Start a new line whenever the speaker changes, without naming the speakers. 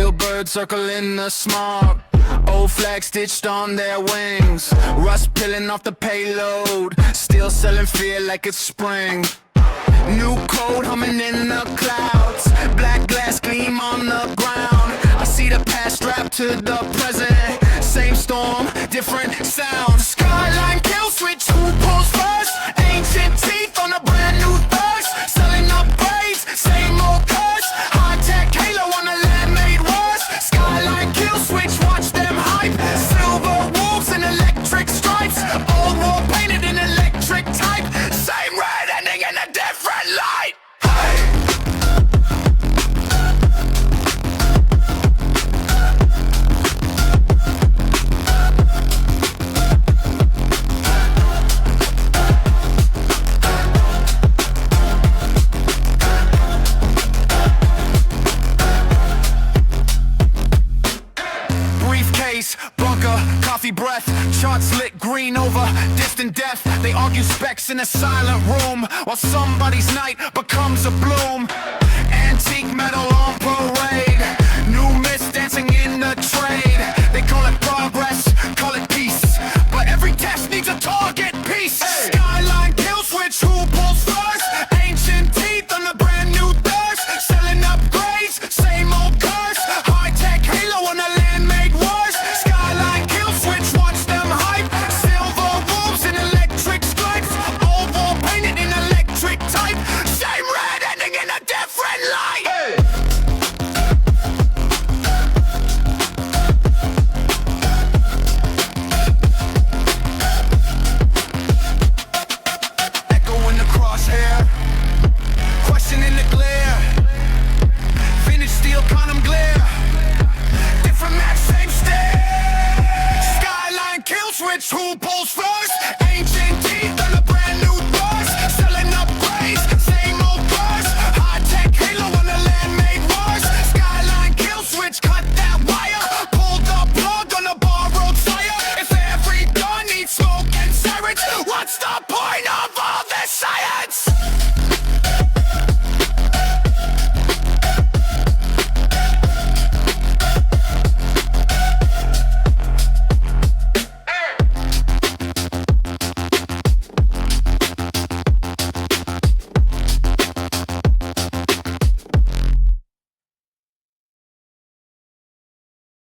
Steel birds circling the smog, old flags stitched on their wings, rust peeling off the payload, still selling fear like it's spring. New code humming in the clouds, black glass gleam on the ground. I see the past strapped to the present, same storm, different sound. Skyline kill switch, who pulls first? Ancient teeth on a brand new thirst, selling upgrades, same old curse. High-tech halo on a land made worse. Skyline kill switch, watch them hype. Silver wolves and electric stripes, old war painted in electric type. Same red ending in a different light. Bunker, coffee breath, charts lit green over distant death. They argue specs in a silent room, while somebody's night becomes a bloom. Antique metal on parade, new myths dancing in the trade. They call it progress, call it peace, but every test needs a target piece. Skyline kill switch, who pulls first? Ancient teeth on a brand new thirst, selling upgrades, same old curse. High-tech halo on a land made worse. Skyline kill switch, watch them hype. Silver wolves in electric stripes, old war painted in electric type. Same red ending in a different light. Echo in the crosshair, question in the glare. Vintage steel condom glare, different match, same stare. Skyline kill switch, who pulls first?